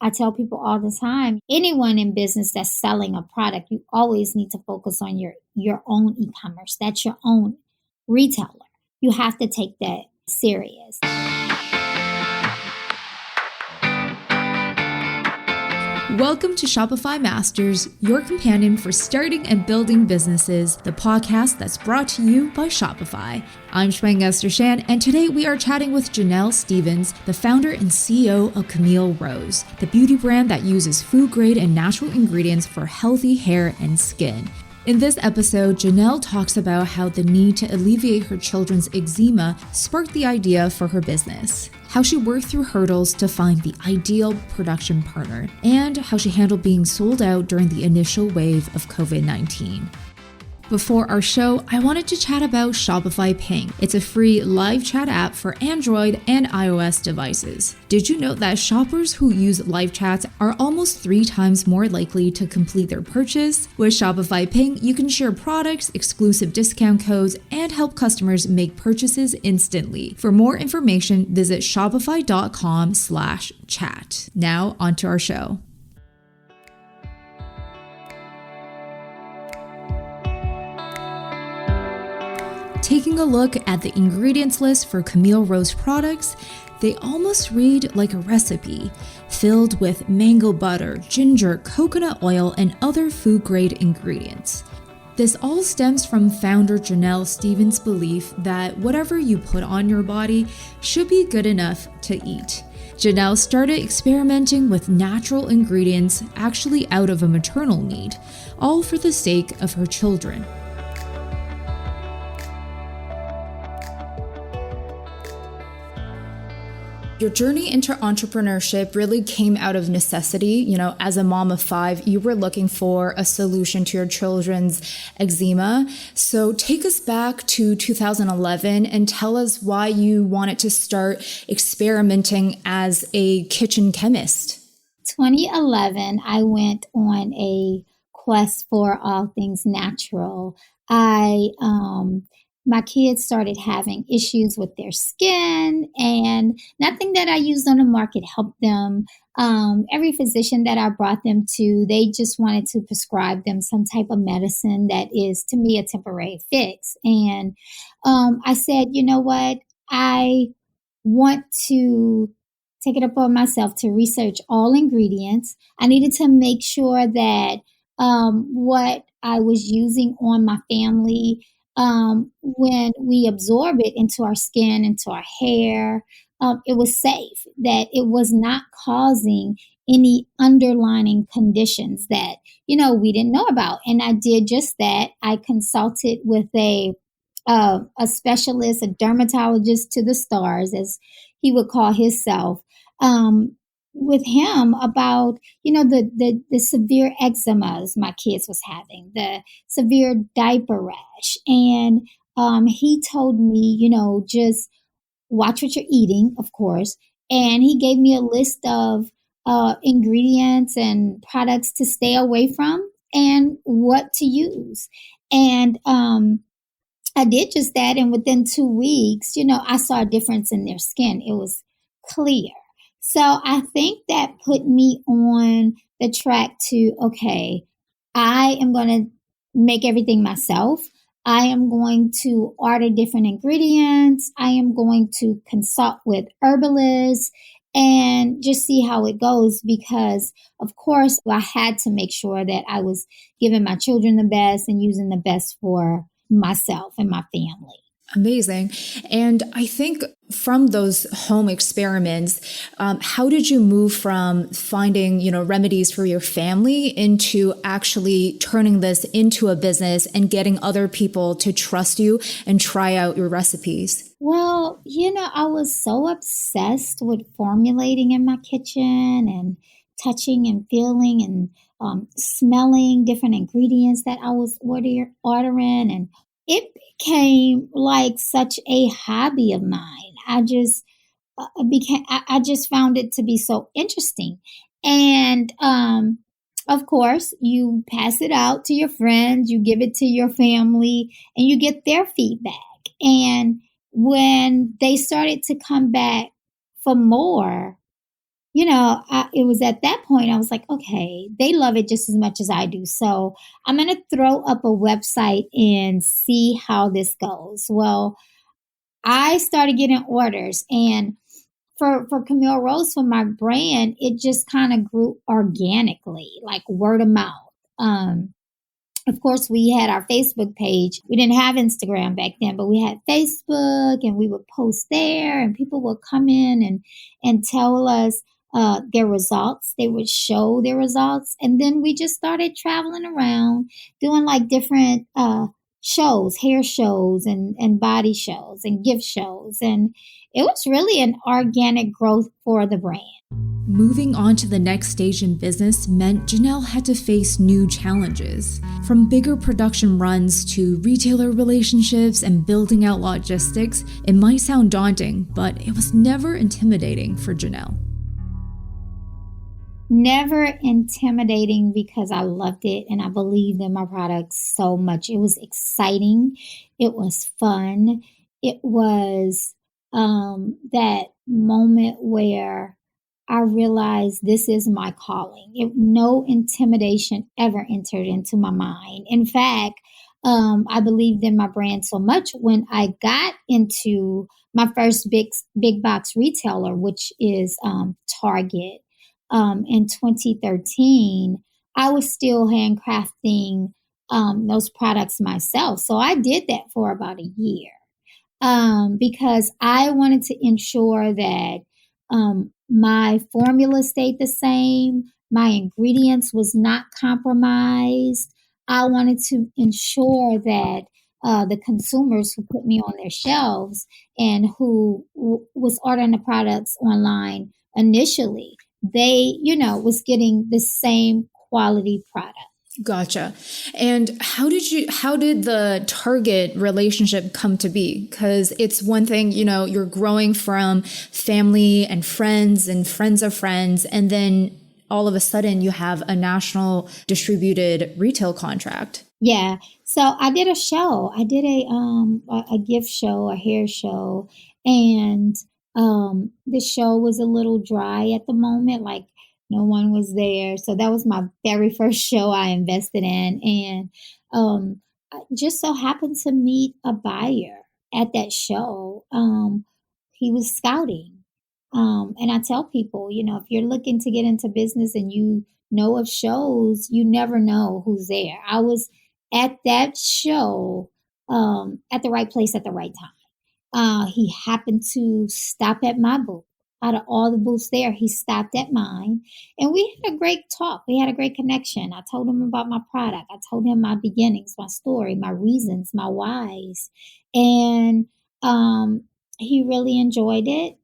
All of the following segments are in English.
I tell people all the time, anyone in business that's selling a product, you always need to focus on your own e-commerce. That's your own retailer. You have to take that serious. Welcome to Shopify Masters, your companion for starting and building businesses, the podcast that's brought to you by Shopify. I'm Shwang Esther Shan, and today we are chatting with Janell Stevens, the founder and CEO of Camille Rose, the beauty brand that uses food-grade and natural ingredients for healthy hair and skin. In this episode, Janell talks about how the need to alleviate her children's eczema sparked the idea for her business, how she worked through hurdles to find the ideal production partner, and how she handled being sold out during the initial wave of COVID-19. Before our show, I wanted to chat about Shopify Ping. It's a free live chat app for Android and iOS devices. Did you know that shoppers who use live chats are almost 3 times more likely to complete their purchase? With Shopify Ping, you can share products, exclusive discount codes, and help customers make purchases instantly. For more information, visit shopify.com/chat. Now, onto our show. Taking a look at the ingredients list for Camille Rose products, they almost read like a recipe, filled with mango butter, ginger, coconut oil, and other food-grade ingredients. This all stems from founder Janell Stevens' belief that whatever you put on your body should be good enough to eat. Janell started experimenting with natural ingredients actually out of a maternal need, all for the sake of her children. Your journey into entrepreneurship really came out of necessity. You know, as a mom of 5, you were looking for a solution to your children's eczema. So take us back to 2011 and tell us why you wanted to start experimenting as a kitchen chemist. 2011, I went on a quest for all things natural. My kids started having issues with their skin, and nothing that I used on the market helped them. Every physician that I brought them to, they just wanted to prescribe them some type of medicine that is, to me, a temporary fix. And I said, you know what? I want to take it upon myself to research all ingredients. I needed to make sure that what I was using on my family, when we absorb it into our skin, into our hair, it was safe, that it was not causing any underlying conditions that, we didn't know about. And I did just that. I consulted with a specialist, a dermatologist to the stars, as he would call himself, with him about, the severe eczemas my kids was having, the severe diaper rash. And he told me, just watch what you're eating, of course. And he gave me a list of ingredients and products to stay away from and what to use. And I did just that. And within 2 weeks, I saw a difference in their skin. It was clear. So I think that put me on the track to, okay, I am going to make everything myself. I am going to order different ingredients. I am going to consult with herbalists and just see how it goes, because, of course, I had to make sure that I was giving my children the best and using the best for myself and my family. Amazing. And I think from those home experiments, how did you move from finding, remedies for your family into actually turning this into a business and getting other people to trust you and try out your recipes? Well, I was so obsessed with formulating in my kitchen and touching and feeling and smelling different ingredients that I was ordering, and it became like such a hobby of mine. I just found it to be so interesting. And of course, you pass it out to your friends, you give it to your family, and you get their feedback. And when they started to come back for more, it was at that point I was like, okay, they love it just as much as I do. So I'm going to throw up a website and see how this goes. Well, I started getting orders, and for Camille Rose, for my brand, it just kind of grew organically, like word of mouth. Of course, we had our Facebook page. We didn't have Instagram back then, but we had Facebook, and we would post there, and people would come in and tell us their results. They would show their results. And then we just started traveling around doing like different shows, hair shows and body shows and gift shows. And it was really an organic growth for the brand. Moving on to the next stage in business meant Janell had to face new challenges. From bigger production runs to retailer relationships and building out logistics, it might sound daunting, but it was never intimidating for Janell. Never intimidating, because I loved it and I believed in my products so much. It was exciting. It was fun. It was that moment where I realized this is my calling. No intimidation ever entered into my mind. In fact, I believed in my brand so much when I got into my first big box retailer, which is Target. In 2013, I was still handcrafting those products myself. So I did that for about a year because I wanted to ensure that my formula stayed the same. My ingredients was not compromised. I wanted to ensure that the consumers who put me on their shelves and who was ordering the products online initially, they, was getting the same quality product. Gotcha. And how did the Target relationship come to be? Because it's one thing, you're growing from family and friends of friends, and then all of a sudden you have a national distributed retail contract. Yeah. So I did a show. I did a gift show, a hair show, and the show was a little dry at the moment, like no one was there. So that was my very first show I invested in. And I just so happened to meet a buyer at that show. He was scouting. And I tell people, if you're looking to get into business and you know of shows, you never know who's there. I was at that show at the right place at the right time. He happened to stop at my booth. Out of all the booths there, he stopped at mine, and we had a great talk. We had a great connection. I told him about my product. I told him my beginnings, my story, my reasons, my whys. And he really enjoyed it.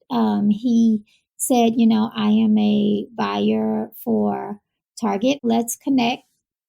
He said, I am a buyer for Target. Let's connect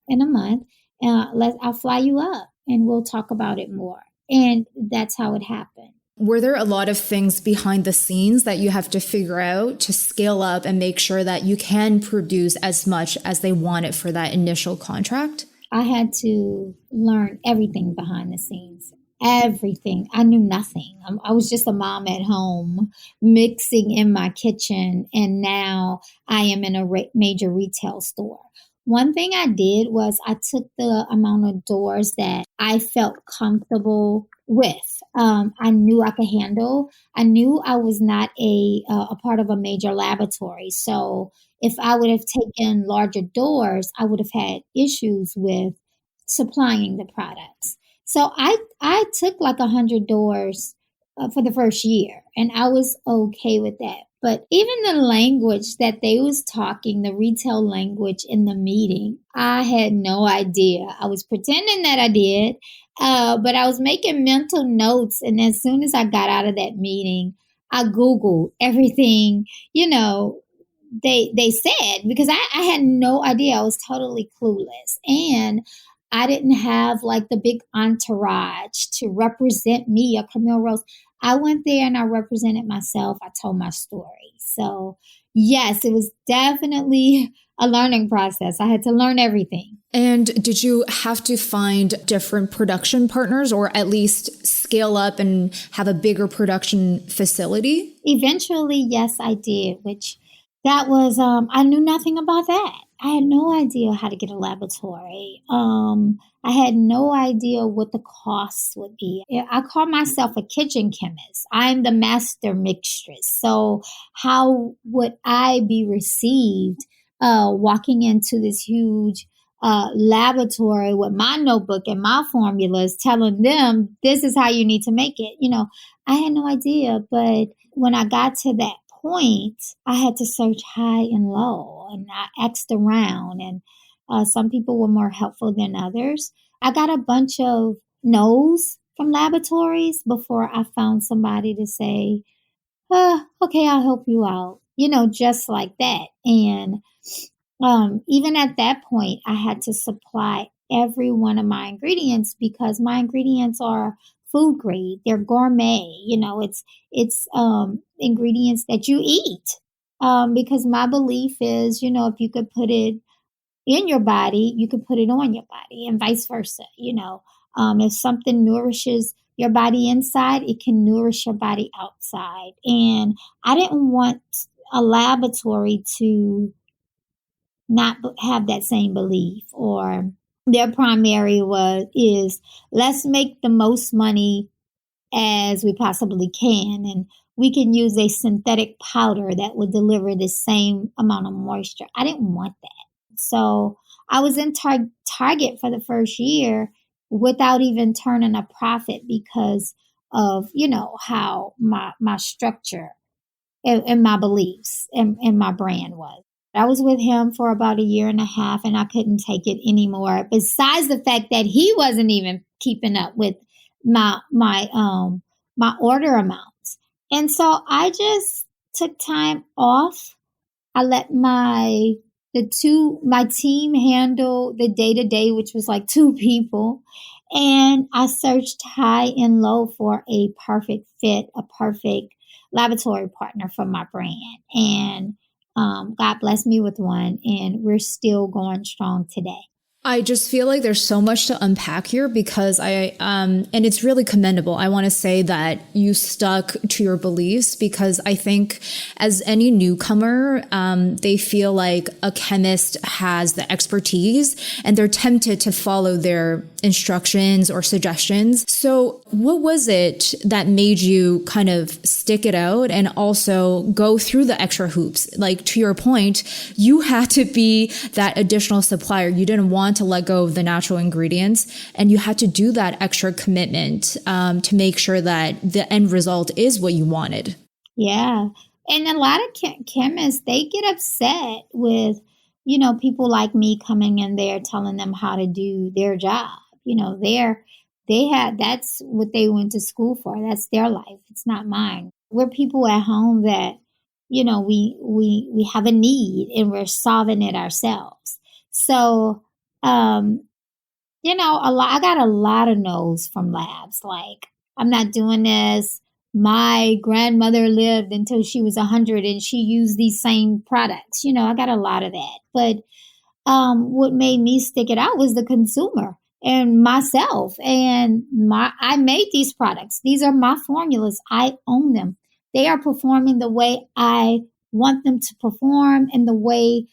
in a month. I'll fly you up and we'll talk about it more. And that's how it happened. Were there a lot of things behind the scenes that you have to figure out to scale up and make sure that you can produce as much as they wanted for that initial contract? I had to learn everything behind the scenes. Everything. I knew nothing. I was just a mom at home mixing in my kitchen, and now I am in a major retail store. One thing I did was I took the amount of doors that I felt comfortable with. I knew I could handle. I knew I was not a part of a major laboratory. So if I would have taken larger doors, I would have had issues with supplying the products. So I took like 100 doors for the first year, and I was okay with that. But even the language that they was talking, the retail language in the meeting, I had no idea. I was pretending that I did, but I was making mental notes. And as soon as I got out of that meeting, I Googled everything, they said, because I had no idea. I was totally clueless. And I didn't have like the big entourage to represent me, a Camille Rose. I went there and I represented myself. I told my story. So yes, it was definitely a learning process. I had to learn everything. And did you have to find different production partners, or at least scale up and have a bigger production facility? Eventually, yes, I did, which that was, I knew nothing about that. I had no idea how to get a laboratory. I had no idea what the costs would be. I call myself a kitchen chemist. I'm the master mixtress. So how would I be received walking into this huge laboratory with my notebook and my formulas, telling them this is how you need to make it? I had no idea. But when I got to that point, I had to search high and low, and I asked around, and some people were more helpful than others. I got a bunch of no's from laboratories before I found somebody to say, okay, I'll help you out, just like that. And even at that point, I had to supply every one of my ingredients because my ingredients are food grade. They're gourmet. It's ingredients that you eat. Because my belief is, if you could put it in your body, you could put it on your body, and vice versa. If something nourishes your body inside, it can nourish your body outside. And I didn't want a laboratory to not have that same belief, or their primary is let's make the most money as we possibly can, and we can use a synthetic powder that would deliver the same amount of moisture. I didn't want that. So I was in Target for the first year without even turning a profit because of, how my structure and my beliefs and my brand was. I was with him for about a year and a half, and I couldn't take it anymore. Besides the fact that he wasn't even keeping up with my order amounts. And so I just took time off. I let my team handle the day-to-day, which was like 2 people. And I searched high and low for a perfect fit, a perfect laboratory partner for my brand. And God blessed me with one, and we're still going strong today. I just feel like there's so much to unpack here because and it's really commendable. I want to say that you stuck to your beliefs because I think as any newcomer, they feel like a chemist has the expertise and they're tempted to follow their instructions or suggestions. So what was it that made you kind of stick it out and also go through the extra hoops? Like, to your point, you had to be that additional supplier. You didn't want to let go of the natural ingredients, and you had to do that extra commitment to make sure that the end result is what you wanted. Yeah. And a lot of chemists, they get upset with, people like me coming in there telling them how to do their job. That's what they went to school for. That's their life. It's not mine. We're people at home that, we have a need and we're solving it ourselves. So, I got a lot of no's from labs. Like, I'm not doing this. My grandmother lived until she was 100 and she used these same products. I got a lot of that. But what made me stick it out was the consumer and myself. And I made these products. These are my formulas. I own them. They are performing the way I want them to perform, and the way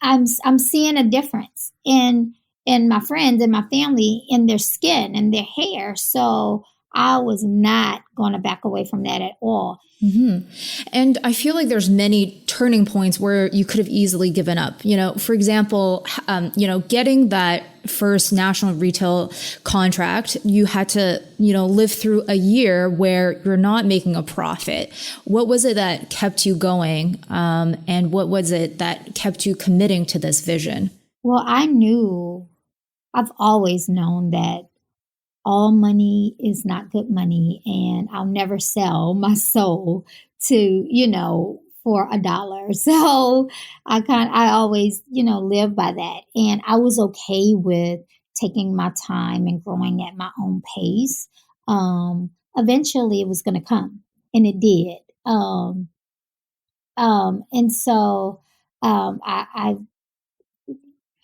I'm seeing a difference in my friends and my family, in their skin and their hair. So I was not going to back away from that at all. Mm-hmm. And I feel like there's many turning points where you could have easily given up. For example, getting that first national retail contract, you had to, live through a year where you're not making a profit. What was it that kept you going? And what was it that kept you committing to this vision? Well, I've always known that all money is not good money, and I'll never sell my soul to, for $1. So I always, live by that. And I was okay with taking my time and growing at my own pace. Eventually it was going to come, and it did. And so I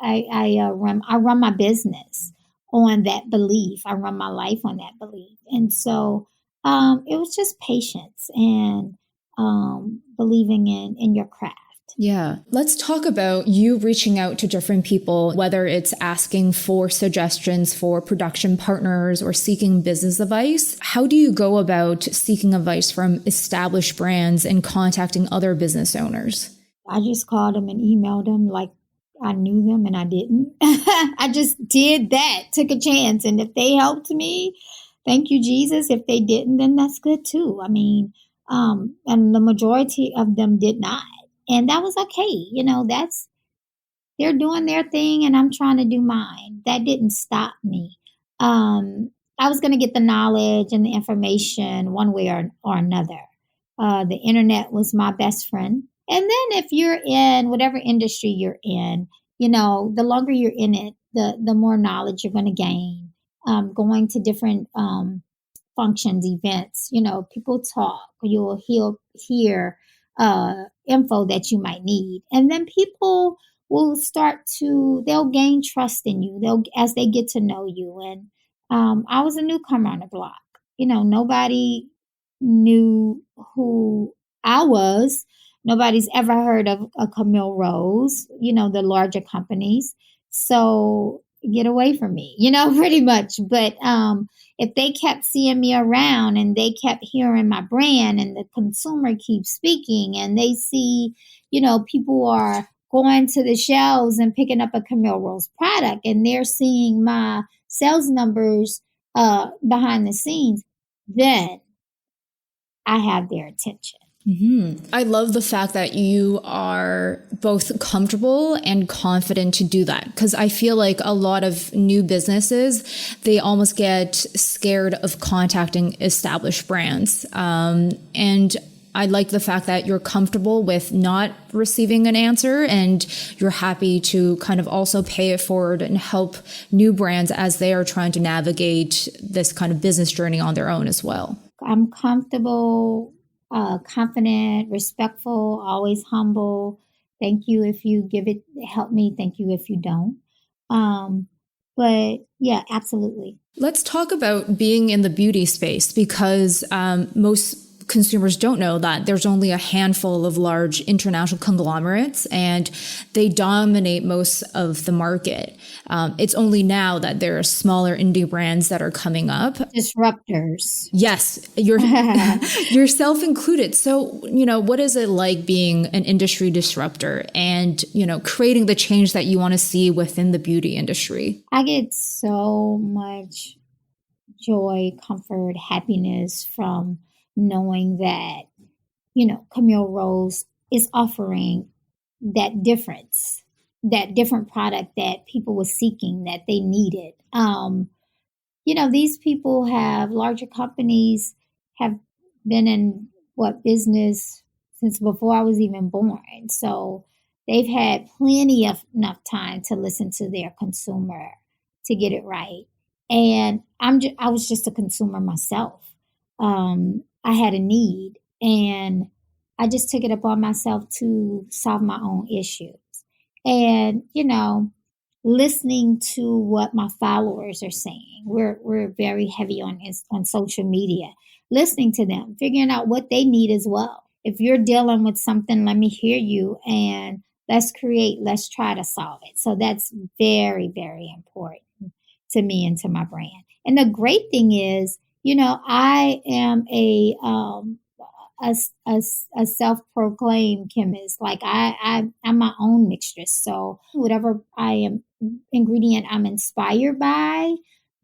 run my business on that belief. I run my life on that belief. And so it was just patience and believing in your craft. Yeah. Let's talk about you reaching out to different people, whether it's asking for suggestions for production partners or seeking business advice. How do you go about seeking advice from established brands and contacting other business owners? I just called them and emailed them like I knew them and I didn't. I just did that, took a chance. And if they helped me, thank you, Jesus. If they didn't, then that's good too. I mean, and the majority of them did not. And that was okay. They're doing their thing and I'm trying to do mine. That didn't stop me. I was going to get the knowledge and the information one way or another. The internet was my best friend. And then if you're in whatever industry you're in, the longer you're in it, the more knowledge you're going to gain. Going to different functions, events, people talk, you'll hear info that you might need. And then people will they'll gain trust in you as they get to know you. And I was a newcomer on the block. Nobody knew who I was. Nobody's ever heard of a Camille Rose, the larger companies. So get away from me, pretty much. But if they kept seeing me around and they kept hearing my brand and the consumer keeps speaking and they see, people are going to the shelves and picking up a Camille Rose product and they're seeing my sales numbers behind the scenes, then I have their attention. Mm-hmm. I love the fact that you are both comfortable and confident to do that, because I feel like a lot of new businesses, they almost get scared of contacting established brands. And I like the fact that you're comfortable with not receiving an answer and you're happy to kind of also pay it forward and help new brands as they are trying to navigate this kind of business journey on their own as well. I'm comfortable, confident, respectful, always humble. Thank you if you help me. Thank you if you don't. But yeah, absolutely. Let's talk about being in the beauty space, because most consumers don't know that there's only a handful of large international conglomerates and they dominate most of the market. It's only now that there are smaller indie brands that are coming up. Disruptors. Yes, yourself included. So, what is it like being an industry disruptor and, creating the change that you want to see within the beauty industry? I get so much joy, comfort, happiness from knowing that, Camille Rose is offering that different product that people were seeking, that they needed. These people larger companies have been in business since before I was even born. So they've had plenty of enough time to listen to their consumer to get it right. And I was just a consumer myself. I had a need and I just took it upon myself to solve my own issues. And, listening to what my followers are saying. We're very heavy on social media, listening to them, figuring out what they need as well. If you're dealing with something, let me hear you and let's try to solve it. So that's very, very important to me and to my brand. And the great thing is, I am a self-proclaimed chemist. Like I'm my own mistress. So whatever ingredient I'm inspired by,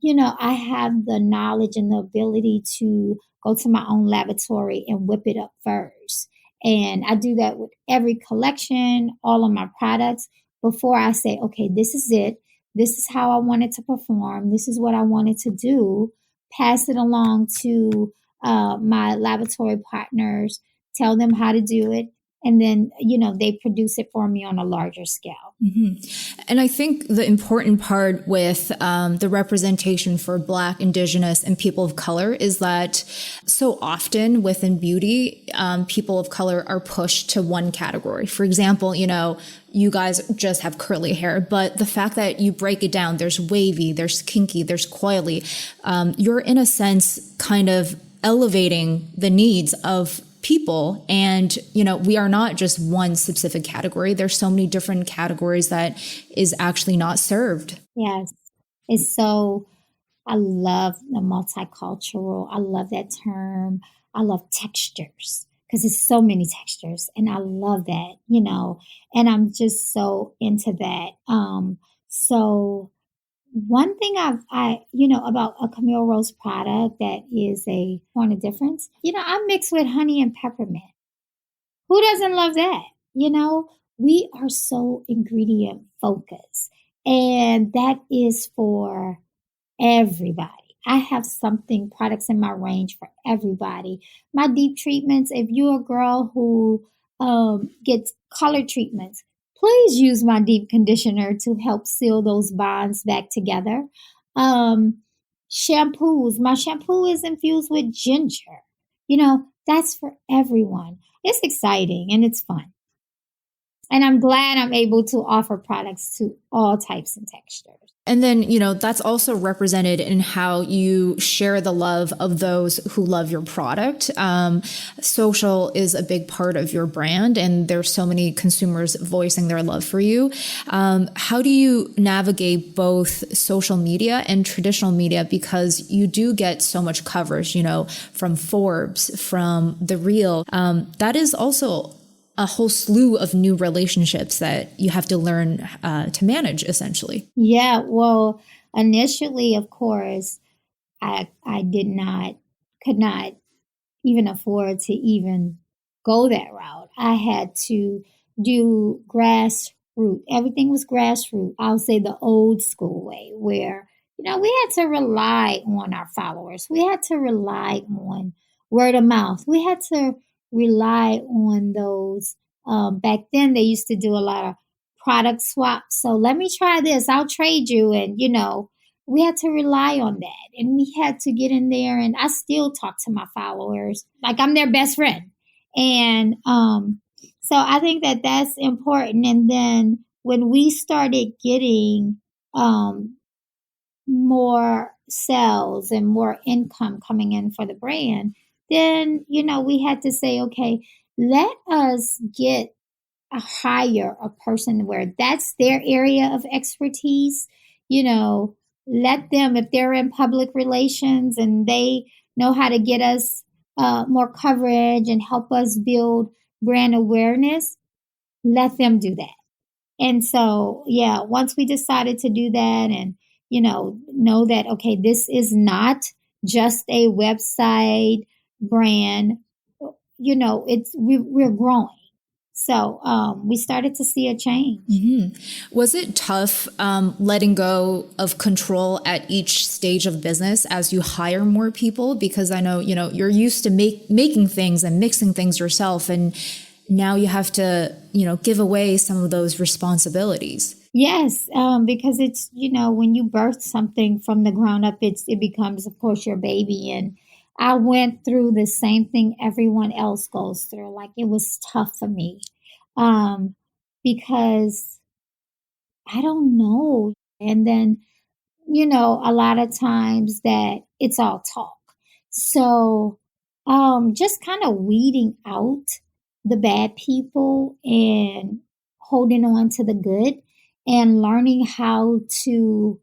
I have the knowledge and the ability to go to my own laboratory and whip it up first. And I do that with every collection, all of my products, before I say, okay, this is it. This is how I want it to perform. This is what I want it to do. Pass it along to my laboratory partners, tell them how to do it. And then, they produce it for me on a larger scale. Mm-hmm. And I think the important part with the representation for Black, Indigenous, and people of color is that so often within beauty, people of color are pushed to one category. For example, you guys just have curly hair, but the fact that you break it down, there's wavy, there's kinky, there's coily, you're in a sense kind of elevating the needs of people, and we are not just one specific category. There's so many different categories that is actually not served. Yes. It's so, I love the multicultural. I love that term. I love textures because it's so many textures, and I love that, and I'm just so into that. So one thing about a Camille Rose product that is a point of difference, I mix with honey and peppermint. Who doesn't love that? We are so ingredient focused, and that is for everybody. I have products in my range for everybody. My deep treatments, if you're a girl who gets color treatments, please use my deep conditioner to help seal those bonds back together. Shampoos, my shampoo is infused with ginger. That's for everyone. It's exciting and it's fun. And I'm glad I'm able to offer products to all types and textures. And then, that's also represented in how you share the love of those who love your product. Social is a big part of your brand, and there's so many consumers voicing their love for you. How do you navigate both social media and traditional media? Because you do get so much coverage, from Forbes, from The Real. That is also a whole slew of new relationships that you have to learn to manage, essentially. Yeah, well, initially, of course, I could not even afford to even go that route. I had to do grassroots. Everything was grassroots. I'll say the old school way, where, we had to rely on our followers. We had to rely on word of mouth. We had to rely on those. Back then, they used to do a lot of product swaps. So let me try this. I'll trade you. And, we had to rely on that. And we had to get in there. And I still talk to my followers like I'm their best friend. And so I think that that's important. And then when we started getting more sales and more income coming in for the brand, then, we had to say, okay, let us hire a person where that's their area of expertise. Let them, if they're in public relations and they know how to get us more coverage and help us build brand awareness, let them do that. And so, once we decided to do that and, know that, okay, this is not just a website brand, we're growing. So we started to see a change. Mm-hmm. Was it tough letting go of control at each stage of business as you hire more people? Because I know, you're used to making things and mixing things yourself, and now you have to, give away some of those responsibilities. Yes, because it's, when you birth something from the ground up, it becomes, of course, your baby. And I went through the same thing everyone else goes through. Like, it was tough for me because I don't know. And then, a lot of times that it's all talk. So just kind of weeding out the bad people and holding on to the good and learning how to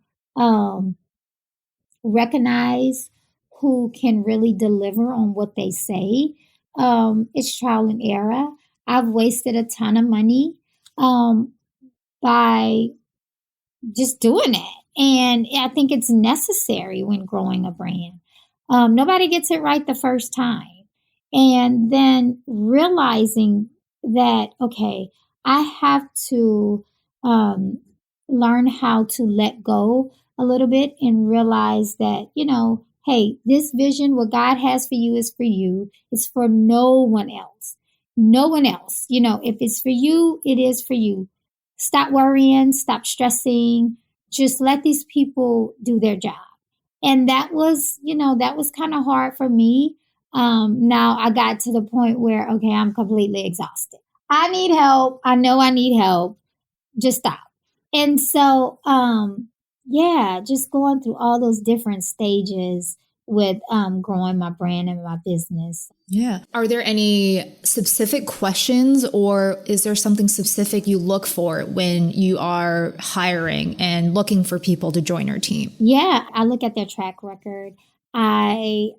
recognize who can really deliver on what they say. It's trial and error. I've wasted a ton of money by just doing that. And I think it's necessary when growing a brand. Nobody gets it right the first time. And then realizing that, okay, I have to learn how to let go a little bit and realize that, hey, this vision, what God has for you is for you. It's for no one else. No one else. If it's for you, it is for you. Stop worrying, stop stressing. Just let these people do their job. And that was kind of hard for me. Now I got to the point where, okay, I'm completely exhausted. I need help. I know I need help. Just stop. And so, just going through all those different stages with growing my brand and my business. Yeah. Are there any specific questions, or is there something specific you look for when you are hiring and looking for people to join your team? Yeah, I look at their track record. I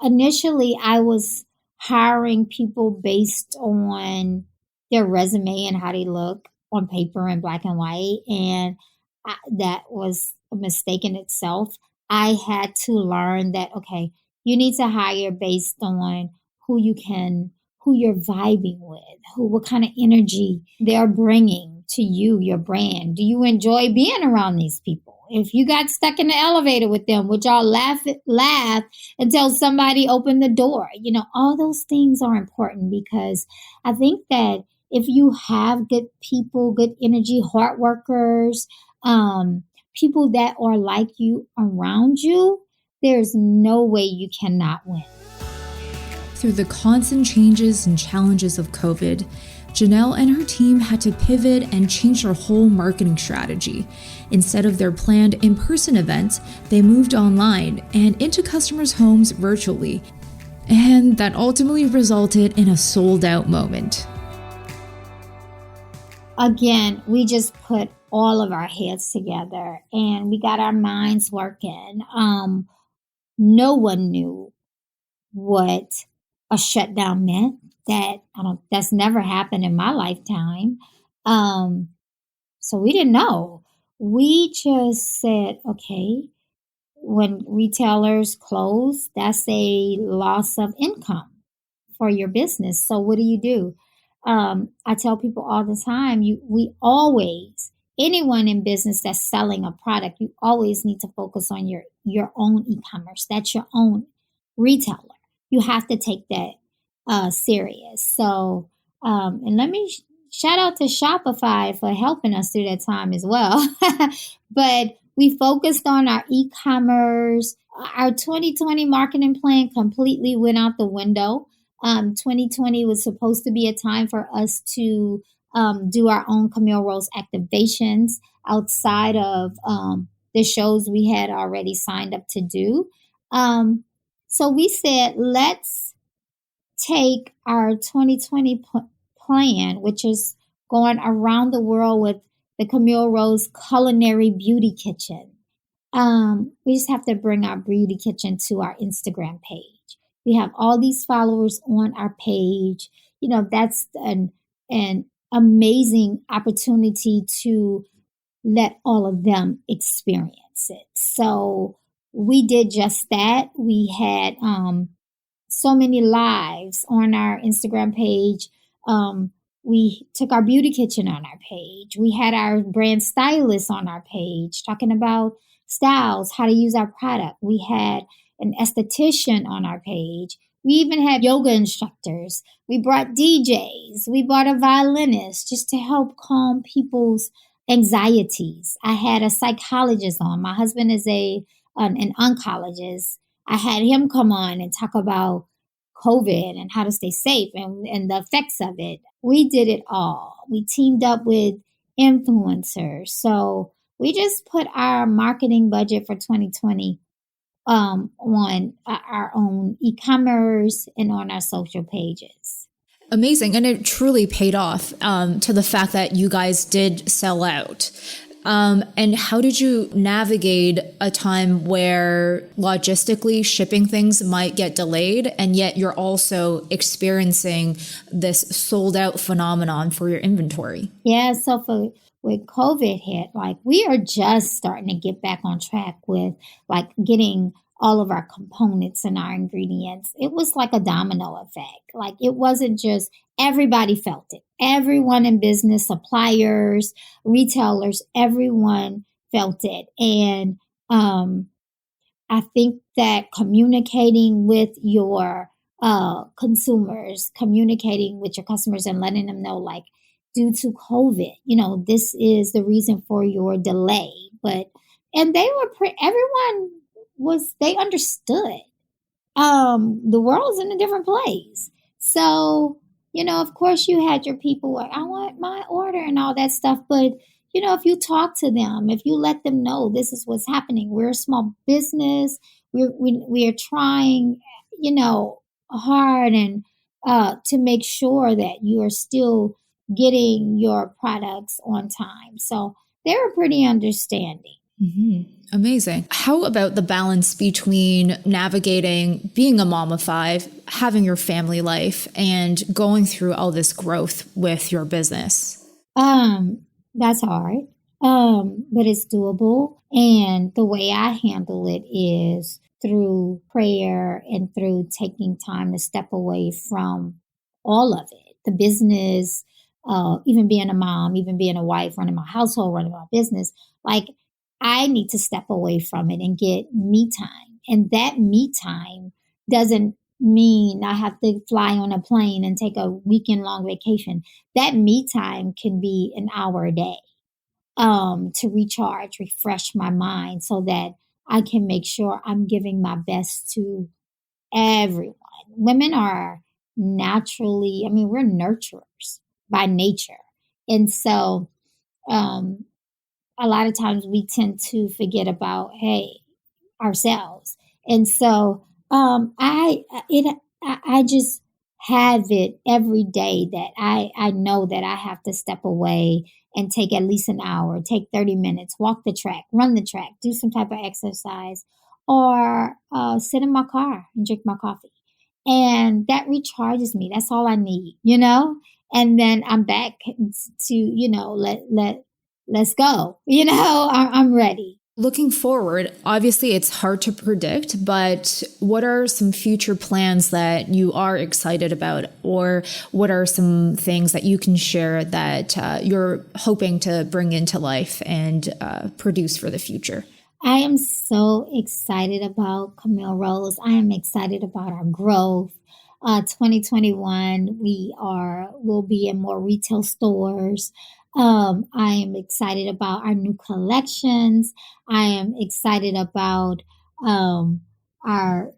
initially I was hiring people based on their resume and how they look on paper in black and white, and that was a mistake in itself. I had to learn that okay, you need to hire based on who you're vibing with, what kind of energy they're bringing to you, your brand. Do you enjoy being around these people? If you got stuck in the elevator with them, would y'all laugh until somebody opened the door? All those things are important because I think that if you have good people, good energy, hard workers, people that are like you around you, there's no way you cannot win. Through the constant changes and challenges of COVID, Janell and her team had to pivot and change their whole marketing strategy. Instead of their planned in-person events, they moved online and into customers' homes virtually. And that ultimately resulted in a sold-out moment. Again, we just put all of our heads together and we got our minds working. No one knew what a shutdown meant. That's never happened in my lifetime. So we didn't know. We just said, okay, when retailers close, that's a loss of income for your business. So what do? I tell people all the time, anyone in business that's selling a product, you always need to focus on your own e-commerce. That's your own retailer. You have to take that serious. So, and let me shout out to Shopify for helping us through that time as well. But we focused on our e-commerce. Our 2020 marketing plan completely went out the window. 2020 was supposed to be a time for us to do our own Camille Rose activations outside of the shows we had already signed up to do. So we said, let's take our 2020 plan, which is going around the world with the Camille Rose Culinary Beauty Kitchen. We just have to bring our beauty kitchen to our Instagram page. We have all these followers on our page. That's an amazing opportunity to let all of them experience it. So we did just that. We had so many lives on our Instagram page. We took our beauty kitchen on our page. We had our brand stylist on our page talking about styles, how to use our product. We had an esthetician on our page. We even had yoga instructors. We brought DJs. We brought a violinist just to help calm people's anxieties. I had a psychologist on. My husband is an oncologist. I had him come on and talk about COVID and how to stay safe and the effects of it. We did it all. We teamed up with influencers. So we just put our marketing budget for 2020 on our own e-commerce and on our social pages. Amazing. And it truly paid off to the fact that you guys did sell out. And how did you navigate a time where logistically shipping things might get delayed, and yet you're also experiencing this sold out phenomenon for your inventory? Yeah, so when COVID hit, we are just starting to get back on track with getting all of our components and our ingredients. It was like a domino effect. It wasn't just everybody felt it. Everyone in business, suppliers, retailers, everyone felt it. And I think that communicating with your consumers, communicating with your customers and letting them know, due to COVID, this is the reason for your delay. And they were, everyone they understood. The world's in a different place. So, of course you had your people I want my order and all that stuff. But, if you talk to them, if you let them know this is what's happening, we're a small business. we are trying, hard and to make sure that you are still getting your products on time. So they were pretty understanding. Mm-hmm. Amazing. How about the balance between navigating being a mom of 5, having your family life, and going through all this growth with your business? That's hard. But it's doable. And the way I handle it is through prayer and through taking time to step away from all of it. The business, even being a mom, even being a wife, running my household, running my business. Like, I need to step away from it and get me time. And that me time doesn't mean I have to fly on a plane and take a weekend long vacation. That me time can be an hour a day to recharge, refresh my mind so that I can make sure I'm giving my best to everyone. Women are naturally, we're nurturers by nature. And so, a lot of times we tend to forget about, ourselves. And so, I just have it every day that I know that I have to step away and take at least an hour, take 30 minutes, walk the track, run the track, do some type of exercise, or sit in my car and drink my coffee. And that recharges me. That's all I need, and then I'm back to, let's go. I'm ready. Looking forward, obviously it's hard to predict, but what are some future plans that you are excited about? Or what are some things that you can share that you're hoping to bring into life and produce for the future? I am so excited about Camille Rose. I am excited about our growth. 2021, we'll be in more retail stores. I am excited about our new collections. I am excited about our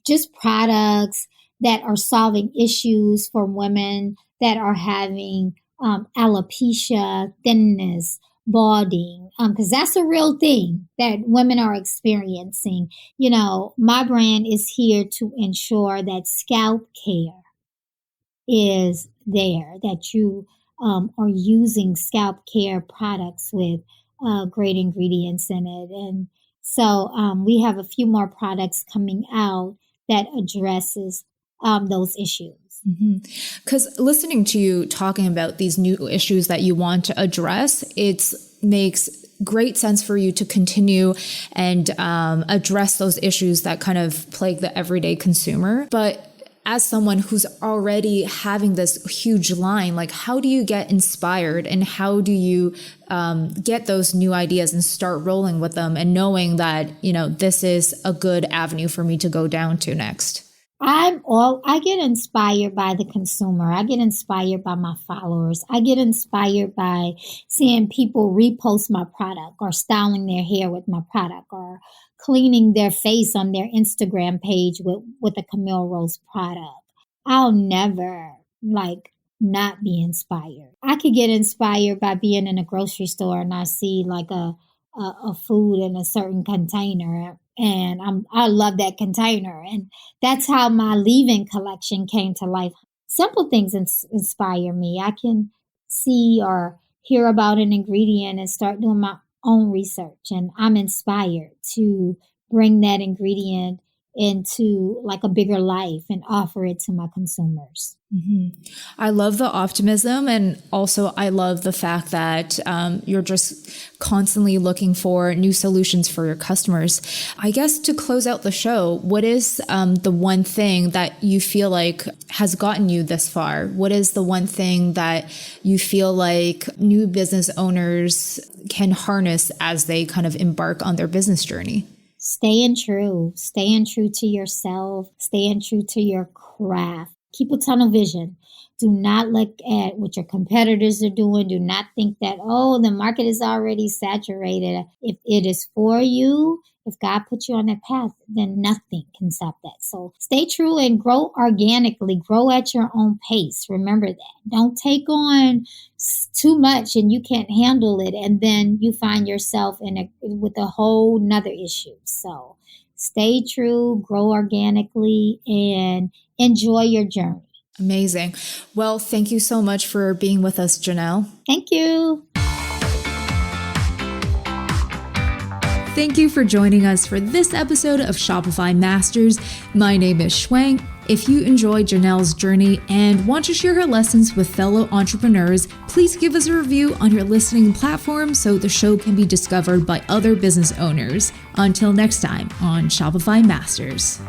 just products that are solving issues for women that are having alopecia, thinness, balding, because that's a real thing that women are experiencing. My brand is here to ensure that scalp care is there, that you are using scalp care products with great ingredients in it. And so we have a few more products coming out that addresses those issues. Because listening to you talking about these new issues that you want to address, it makes great sense for you to continue and address those issues that kind of plague the everyday consumer. But as someone who's already having this huge line, like, how do you get inspired and how do you get those new ideas and start rolling with them and knowing that, this is a good avenue for me to go down to next? I get inspired by the consumer. I get inspired by my followers. I get inspired by seeing people repost my product or styling their hair with my product or cleaning their face on their Instagram page with a Camille Rose product. I'll never not be inspired. I could get inspired by being in a grocery store and I see like a food in a certain container and I love that container. And that's how my leave-in collection came to life. Simple things inspire me. I can see or hear about an ingredient and start doing my own research. And I'm inspired to bring that ingredient into like a bigger life and offer it to my consumers. Mm-hmm. I love the optimism. And also I love the fact that you're just constantly looking for new solutions for your customers. I guess to close out the show, what is the one thing that you feel like has gotten you this far? What is the one thing that you feel like new business owners can harness as they kind of embark on their business journey? Staying true to yourself, staying true to your craft. Keep a tunnel vision. Do not look at what your competitors are doing. Do not think that, the market is already saturated. If it is for you, If God put you on that path, then nothing can stop that. So stay true and grow organically. Grow at your own pace. Remember that. Don't take on too much and you can't handle it, and then you find yourself with a whole nother issue. So stay true, grow organically, and enjoy your journey. Amazing. Well, thank you so much for being with us, Janell. Thank you. Thank you for joining us for this episode of Shopify Masters. My name is Shuang. If you enjoyed Janell's journey and want to share her lessons with fellow entrepreneurs, please give us a review on your listening platform so the show can be discovered by other business owners. Until next time on Shopify Masters.